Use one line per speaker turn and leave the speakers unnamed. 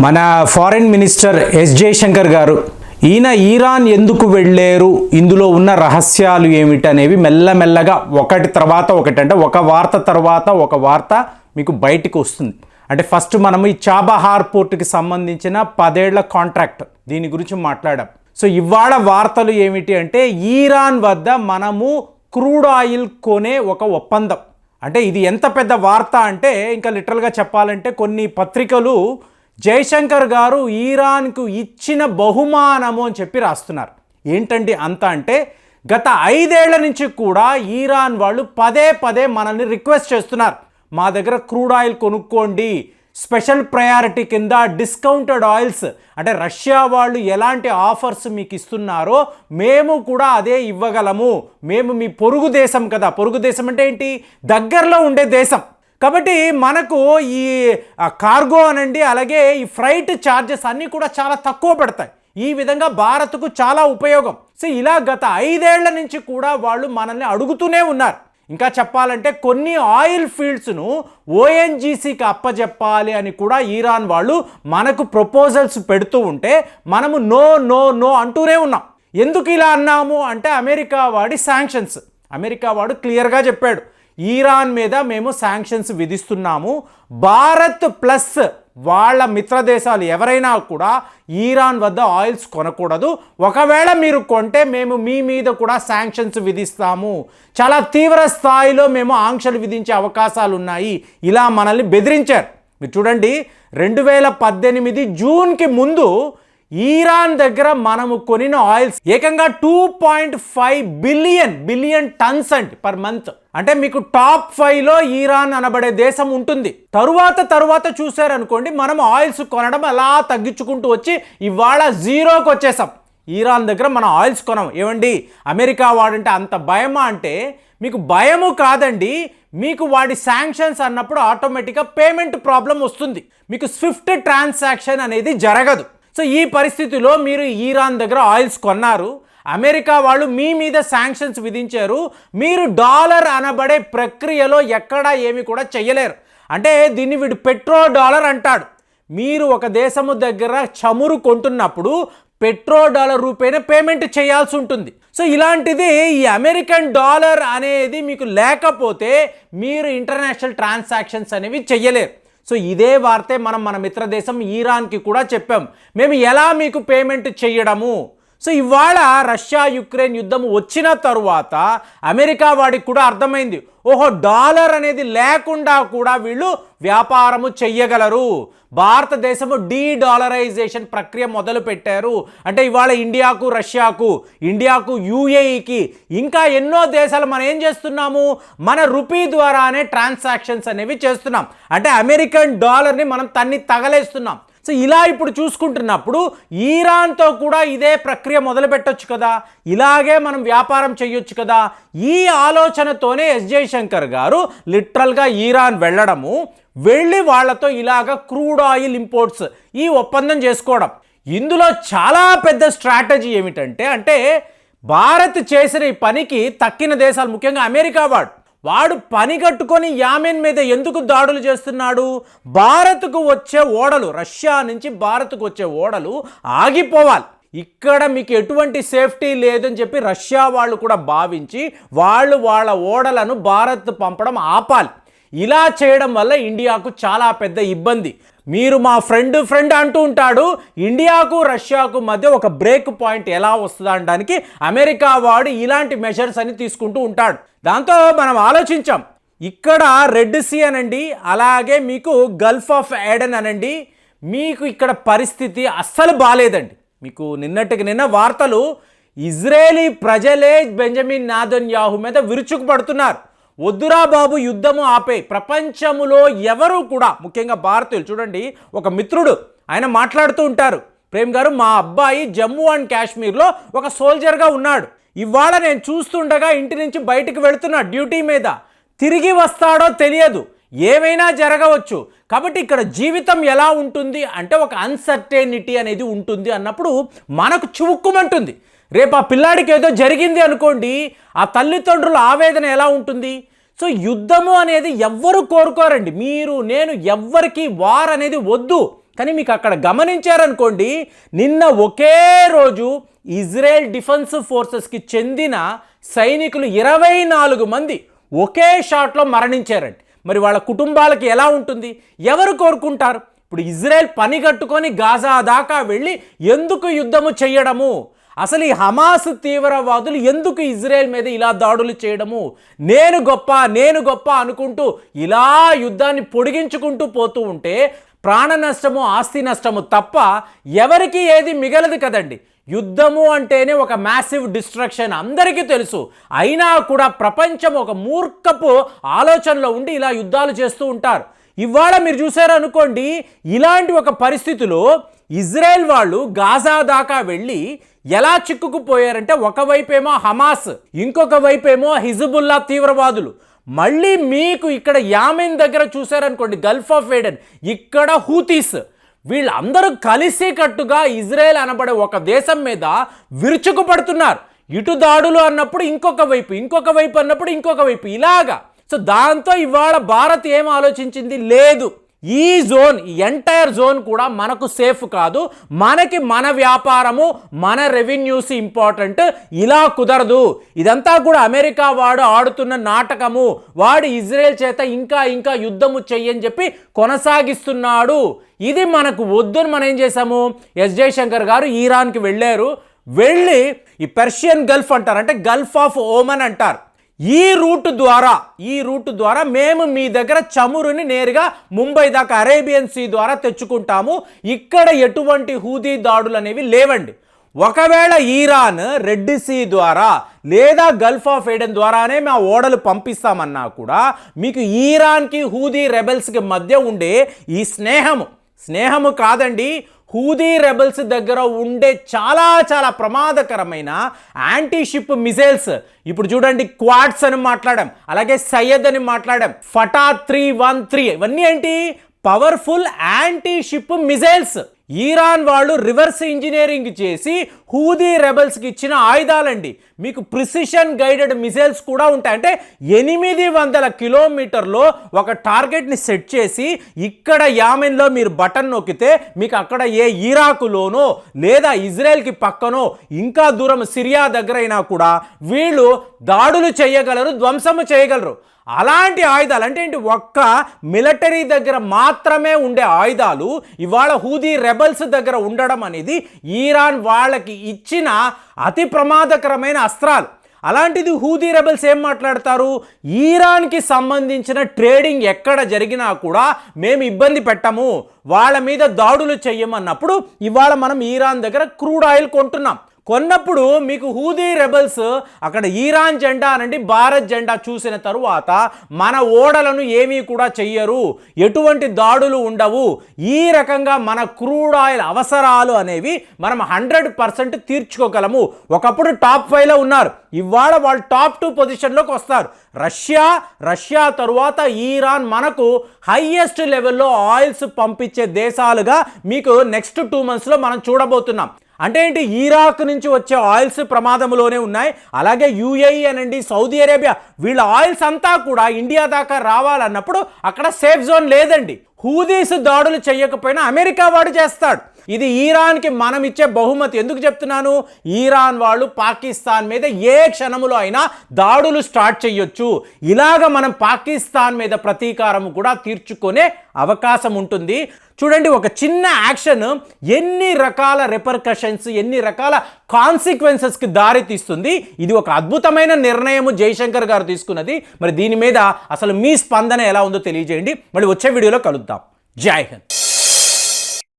మన foreign minister yes Jayashankar గారు ఈయన ఇరాన్ ఎందుకు వెళ్ళారు, ఇందులో ఉన్న రహస్యాలు ఏమిటి అనేవి మెల్లమెల్లగా ఒకటి తర్వాత ఒకటి, అంటే ఒక వార్త తర్వాత ఒక వార్త మీకు బయటికి వస్తుంది. అంటే ఫస్ట్ మనము ఈ చాబహార్ పోర్టుకి సంబంధించిన 10 ఏళ్ల కాంట్రాక్ట్ దీని గురించి మాట్లాడాం. సో ఇవాళ వార్తలు ఏమిటి అంటే ఇరాన్ వద్ద మనము క్రూడ్ ఆయిల్ కొనే ఒక ఒప్పందం. అంటే ఇది ఎంత పెద్ద వార్త అంటే ఇంకా లిటరల్గా చెప్పాలంటే కొన్ని పత్రికలు జయశంకర్ గారు ఇరాన్కు ఇచ్చిన బహుమానము అని చెప్పి రాస్తున్నారు. ఏంటండి అంత అంటే గత 5 ఏళ్ల నుంచి కూడా ఇరాన్ వాళ్ళు పదే పదే మనల్ని రిక్వెస్ట్ చేస్తున్నారు, మా దగ్గర క్రూడ్ ఆయిల్ కొనుక్కోండి, స్పెషల్ ప్రయారిటీ కింద డిస్కౌంటెడ్ ఆయిల్స్, అంటే రష్యా వాళ్ళు ఎలాంటి ఆఫర్స్ మీకు ఇస్తున్నారో మేము కూడా అదే ఇవ్వగలము, మేము మీ పొరుగు దేశం కదా, పొరుగు దేశం అంటే ఏంటి, దగ్గరలో ఉండే దేశం కాబట్టి మనకు ఈ కార్గో అనండి అలాగే ఈ ఫ్రైట్ ఛార్జెస్ అన్నీ కూడా చాలా తక్కువ పడతాయి, ఈ విధంగా భారత్కు చాలా ఉపయోగం. సో ఇలా గత 5 ఏళ్ల నుంచి కూడా వాళ్ళు మనల్ని అడుగుతూనే ఉన్నారు. ఇంకా చెప్పాలంటే కొన్ని ఆయిల్ ఫీల్డ్స్ను ఓఎన్జీసీకి అప్పచెప్పాలి అని కూడా ఇరాన్ వాళ్ళు మనకు ప్రపోజల్స్ పెడుతూ ఉంటే మనము నో నో నో అంటూనే ఉన్నాం. ఎందుకు ఇలా అన్నాము అంటే అమెరికా వాడి శాంక్షన్స్, అమెరికా వాడు క్లియర్గా చెప్పాడు, ఇరాన్ మీద మేము శాంక్షన్స్ విధిస్తున్నాము, భారత్ ప్లస్ వాళ్ళ మిత్ర దేశాలు ఎవరైనా కూడా ఇరాన్ వద్ద ఆయిల్స్ కొనకూడదు, ఒకవేళ మీరు కొంటే మేము మీ మీద కూడా శాంక్షన్స్ విధిస్తాము, చాలా తీవ్ర స్థాయిలో మేము ఆంక్షలు విధించే అవకాశాలు ఉన్నాయి, ఇలా మనల్ని బెదిరించారు. మీరు చూడండి 2018 జూన్కి ముందు ఇరాన్ దగ్గర మనము కొనిన ఆయిల్స్ ఏకంగా 2.5 బిలియన్ టన్స్ అండి పర్ మంత్. అంటే మీకు టాప్ 5లో ఇరాన్ అనబడే దేశం ఉంటుంది. తరువాత చూసారనుకోండి మనం ఆయిల్స్ కొనడం అలా తగ్గించుకుంటూ వచ్చి ఇవాళ జీరోకి వచ్చేసాం. ఇరాన్ దగ్గర మనం ఆయిల్స్ కొనం. ఏమండి అమెరికా వాడంటే అంత భయమా అంటే మీకు భయము కాదండి, మీకు వాడి శాంక్షన్స్ అన్నప్పుడు ఆటోమేటిక్గా పేమెంట్ ప్రాబ్లం వస్తుంది, మీకు స్విఫ్ట్ ట్రాన్సాక్షన్ అనేది జరగదు. సో ఈ పరిస్థితిలో మీరు ఇరాన్ దగ్గర ఆయిల్స్ కొన్నారు, అమెరికా వాళ్ళు మీ మీద శాంక్షన్స్ విధించారు, మీరు డాలర్ అనబడే ప్రక్రియలో ఎక్కడా ఏమి కూడా చెయ్యలేరు. అంటే దీన్ని వీడు పెట్రో డాలర్ అంటాడు. మీరు ఒక దేశము దగ్గర చమురు కొంటున్నప్పుడు పెట్రో డాలర్ రూపేణ పేమెంట్ చేయాల్సి ఉంటుంది. సో ఇలాంటిది ఈ అమెరికన్ డాలర్ అనేది మీకు లేకపోతే మీరు ఇంటర్నేషనల్ ట్రాన్సాక్షన్స్ అనేవి చెయ్యలేరు. సో ఇదే వార్తే మనం మన మిత్ర దేశం ఇరాన్కి కూడా చెప్పాం, మేము ఎలా మీకు పేమెంట్ చేయడము. సో ఇవాళ రష్యా యుక్రెయిన్ యుద్ధం వచ్చిన తరువాత అమెరికా వాడికి కూడా అర్థమైంది, ఓహో డాలర్ అనేది లేకుండా కూడా వీళ్ళు వ్యాపారము చెయ్యగలరు, భారతదేశము డీ డాలరైజేషన్ ప్రక్రియ మొదలు పెట్టారు. అంటే ఇవాళ ఇండియాకు రష్యాకు, ఇండియాకు యూఏఈకి ఇంకా ఎన్నో దేశాలు మనం ఏం చేస్తున్నాము, మన రూపీ ద్వారానే ట్రాన్సాక్షన్స్ అనేవి చేస్తున్నాం. అంటే అమెరికన్ డాలర్ని మనం తన్ని తగలేస్తున్నాం. సో ఇలా ఇప్పుడు చూసుకుంటున్నప్పుడు ఇరాన్తో కూడా ఇదే ప్రక్రియ మొదలు పెట్టొచ్చు కదా, ఇలాగే మనం వ్యాపారం చేయొచ్చు కదా. ఈ ఆలోచనతోనే ఎస్ జయశంకర్ గారు లిటరల్గా ఇరాన్ వెళ్ళడము, వెళ్ళి వాళ్ళతో ఇలాగ క్రూడ్ ఆయిల్ ఇంపోర్ట్స్ ఈ ఒప్పందం చేసుకోవడం. ఇందులో చాలా పెద్ద స్ట్రాటజీ ఏమిటంటే, అంటే భారత్ చేసిన ఈ పనికి తక్కిన దేశాలు ముఖ్యంగా అమెరికా వాడు పని కట్టుకొని యామెన్ మీద ఎందుకు దాడులు చేస్తున్నాడు, భారత్కు వచ్చే ఓడలు, రష్యా నుంచి భారత్కు వచ్చే ఓడలు ఆగిపోవాలి, ఇక్కడ మీకు ఎటువంటి సేఫ్టీ లేదని చెప్పి రష్యా వాళ్ళు కూడా భావించి వాళ్ళ ఓడలను భారత్ పంపడం ఆపాలి. ఇలా చేయడం వల్ల ఇండియాకు చాలా పెద్ద ఇబ్బంది. మీరు మా ఫ్రెండ్ అంటూ ఉంటాడు, ఇండియాకు రష్యాకు మధ్య ఒక బ్రేక్ పాయింట్ ఎలా వస్తుందా అనడానికి అమెరికా వాడు ఇలాంటి మెజర్స్ అని తీసుకుంటూ ఉంటాడు. దాంతో మనం ఆలోచించాం, ఇక్కడ రెడ్ సీ అనండి అలాగే మీకు గల్ఫ్ ఆఫ్ ఏడెన్ అనండి, మీకు ఇక్కడ పరిస్థితి అస్సలు బాలేదండి. మీకు నిన్నటికి నిన్న వార్తలు ఇజ్రాయేలీ ప్రజలే బెంజమిన్ నెతన్యాహు మీద విరుచుకుపడుతున్నారు, వద్దురా బాబు యుద్ధము ఆపే. ప్రపంచములో ఎవరు కూడా ముఖ్యంగా భారతీయులు చూడండి, ఒక మిత్రుడు ఆయన మాట్లాడుతూ ఉంటారు, ప్రేమ్ గారు మా అబ్బాయి జమ్మూ అండ్ కాశ్మీర్లో ఒక సోల్జర్గా ఉన్నాడు, ఇవాళ నేను చూస్తుండగా ఇంటి నుంచి బయటకు వెళుతున్నా డ్యూటీ మీద, తిరిగి వస్తాడో తెలియదు, ఏమైనా జరగవచ్చు, కాబట్టి ఇక్కడ జీవితం ఎలా ఉంటుంది అంటే ఒక అన్సర్టెనిటీ అనేది ఉంటుంది అన్నప్పుడు మనకు చివుక్కుమంటుంది. రేపు ఆ పిల్లాడికి ఏదో జరిగింది అనుకోండి, ఆ తల్లిదండ్రుల ఆవేదన ఎలా ఉంటుంది. సో యుద్ధము అనేది ఎవ్వరు కోరుకోరండి, మీరు నేను ఎవ్వరికి వార్ అనేది వద్దు, కానీ మీకు అక్కడ గమనించారనుకోండి, నిన్న ఒకే రోజు ఇజ్రాయెల్ డిఫెన్స్ ఫోర్సెస్కి చెందిన సైనికులు 24 మంది ఒకే షాట్లో మరణించారండి. మరి వాళ్ళ కుటుంబాలకి ఎలా ఉంటుంది? ఎవరు కోరుకుంటారు? ఇప్పుడు ఇజ్రాయెల్ పని కట్టుకొని గాజా దాకా వెళ్ళి ఎందుకు యుద్ధము చేయడము? అసలు ఈ హమాస్ తీవ్రవాదులు ఎందుకు ఇజ్రాయెల్ మీద ఇలా దాడులు చేయడము? నేను గొప్ప అనుకుంటూ ఇలా యుద్ధాన్ని పొడిగించుకుంటూ పోతూ ఉంటే ప్రాణ నష్టము, ఆస్తి నష్టము తప్ప ఎవరికి ఏది మిగలదు కదండి. యుద్ధము అంటేనే ఒక మ్యాసివ్ డిస్ట్రక్షన్ అందరికీ తెలుసు. అయినా కూడా ప్రపంచం ఒక మూర్ఖపు ఆలోచనలో ఉండి ఇలా యుద్ధాలు చేస్తూ ఉంటారు. ఇవాళ మీరు చూసారనుకోండి, ఇలాంటి ఒక పరిస్థితిలో ఇజ్రాయెల్ వాళ్ళు గాజా దాకా వెళ్ళి ఎలా చిక్కుకుపోయారంటే, ఒకవైపేమో హమాస్, ఇంకొక వైపేమో హిజ్బుల్లా తీవ్రవాదులు. మళ్ళీ మీకు ఇక్కడ యామెన్ దగ్గర చూసారనుకోండి, గల్ఫ్ ఆఫ్ ఏడెన్, ఇక్కడ హూతీస్, వీళ్ళందరూ కలిసి కట్టుగా ఇజ్రాయెల్ అనబడే ఒక దేశం మీద విరుచుకుపడుతున్నారు. ఇటు దాడులు అన్నప్పుడు ఇంకొక వైపు అన్నప్పుడు ఇంకొక వైపు, ఇలాగా. సో దాంతో ఇవాళ భారత్ ఏం ఆలోచించింది? లేదు, ఈ జోన్, ఈ ఎంటైర్ జోన్ కూడా మనకు సేఫ్ కాదు, మనకి మన వ్యాపారము, మన రెవెన్యూస్ ఇంపార్టెంట్, ఇలా కుదరదు. ఇదంతా కూడా అమెరికా వాడు ఆడుతున్న నాటకము, వాడు ఇజ్రాయెల్ చేత ఇంకా యుద్ధము చెయ్యని చెప్పి కొనసాగిస్తున్నాడు. ఇది మనకు వద్దని మనం ఏం చేశాము? ఎస్ జయశంకర్ గారు ఇరాన్కి వెళ్ళి ఈ పర్షియన్ గల్ఫ్ అంటారు, అంటే గల్ఫ్ ఆఫ్ ఓమన్ అంటారు, ఈ రూట్ ద్వారా మేము మీ దగ్గర చమురుని నేరుగా ముంబై దాకా అరేబియన్ సీ ద్వారా తెచ్చుకుంటాము, ఇక్కడ ఎటువంటి హూదీ దాడులు అనేవి లేవండి. ఒకవేళ ఈరాన్ రెడ్ సీ ద్వారా లేదా గల్ఫ్ ఆఫ్ ఏడెన్ ద్వారానే మా ఓడలు పంపిస్తామన్నా కూడా మీకు ఈరాన్కి హూదీ రెబెల్స్కి మధ్య ఉండే ఈ స్నేహము కాదండి, హూదీ రెబెల్స్ దగ్గర ఉండే చాలా ప్రమాదకరమైన యాంటీ షిప్ మిసైల్స్. ఇప్పుడు చూడండి, క్వాడ్స్ అని మాట్లాడాం, అలాగే సయ్యద్ అని మాట్లాడాం, ఫటా 313, ఇవన్నీ ఏంటి? Powerful anti ship missiles. ఈరాన్ వాళ్ళు రివర్స్ ఇంజనీరింగ్ చేసి హూదీ రెబెల్స్కి ఇచ్చిన ఆయుధాలండి. మీకు ప్రిసిషన్ గైడెడ్ మిసైల్స్ కూడా ఉంటాయి. అంటే 800 కిలోమీటర్లో ఒక టార్గెట్ని సెట్ చేసి ఇక్కడ యామెన్లో మీరు బటన్ నొక్కితే మీకు అక్కడ ఏ ఇరాకులోనో లేదా ఇజ్రాయెల్కి పక్కనో ఇంకా దూరం సిరియా దగ్గరైనా కూడా వీళ్ళు దాడులు చేయగలరు, ధ్వంసము చేయగలరు. అలాంటి ఆయుధాలు అంటే ఏంటి? ఒక్క మిలిటరీ దగ్గర మాత్రమే ఉండే ఆయుధాలు ఇవాళ హూదీ రెబెల్స్ దగ్గర ఉండడం అనేది ఈరాన్ వాళ్ళకి ఇచ్చిన అతి ప్రమాదకరమైన అస్త్రాలు. అలాంటిది హూదీ రెబెల్స్ ఏం మాట్లాడతారు? ఈరాన్కి సంబంధించిన ట్రేడింగ్ ఎక్కడ జరిగినా కూడా మేము ఇబ్బంది పెట్టము, వాళ్ళ మీద దాడులు చెయ్యమన్నప్పుడు ఇవాళ మనం ఈరాన్ దగ్గర క్రూడ్ ఆయిల్ కొంటున్నాం. కొన్నప్పుడు మీకు హూదీ రెబెల్స్ అక్కడ ఈరాన్ జెండా అనండి, భారత్ జెండా చూసిన తరువాత మన ఓడలను ఏమీ కూడా చెయ్యరు, ఎటువంటి దాడులు ఉండవు. ఈ రకంగా మన క్రూడ్ ఆయిల్ అవసరాలు అనేవి మనం 100% తీర్చుకోగలము. ఒకప్పుడు టాప్ 5లో ఉన్నారు, ఇవాళ వాళ్ళు టాప్ 2 పొజిషన్లోకి వస్తారు. రష్యా తరువాత ఈరాన్ మనకు హైయెస్ట్ లెవెల్లో ఆయిల్స్ పంపించే దేశాలుగా మీకు నెక్స్ట్ 2 మంత్స్లో మనం చూడబోతున్నాం. అంటే ఏంటి? ఇరాక్ నుంచి వచ్చే ఆయిల్స్ ప్రమాదంలోనే ఉన్నాయి. అలాగే యుఏఈ అనండి, సౌదీ అరేబియా, వీళ్ళ ఆయిల్స్ అంతా కూడా ఇండియా దాకా రావాలన్నప్పుడు అక్కడ సేఫ్ జోన్ లేదండి. హూదీస్ దాడులు చేయకపోయినా అమెరికా వాడు చేస్తాడు. ఇది ఈరాన్కి మనం ఇచ్చే బహుమతి. ఎందుకు చెప్తున్నాను? ఈరాన్ వాళ్ళు పాకిస్తాన్ మీద ఏ క్షణములో అయినా దాడులు స్టార్ట్ చేయొచ్చు. ఇలాగ మనం పాకిస్తాన్ మీద ప్రతీకారం కూడా తీర్చుకునే అవకాశం ఉంటుంది. చూడండి, ఒక చిన్న యాక్షన్ ఎన్ని రకాల రిపర్కషన్స్, ఎన్ని రకాల కాన్సిక్వెన్సెస్కి దారి తీస్తుంది. ఇది ఒక అద్భుతమైన నిర్ణయము జయశంకర్ గారు తీసుకున్నది. మరి దీని మీద అసలు మీ స్పందన ఎలా ఉందో తెలియజేయండి. మళ్ళీ వచ్చే వీడియోలో కలుద్దాం. జై హింద్.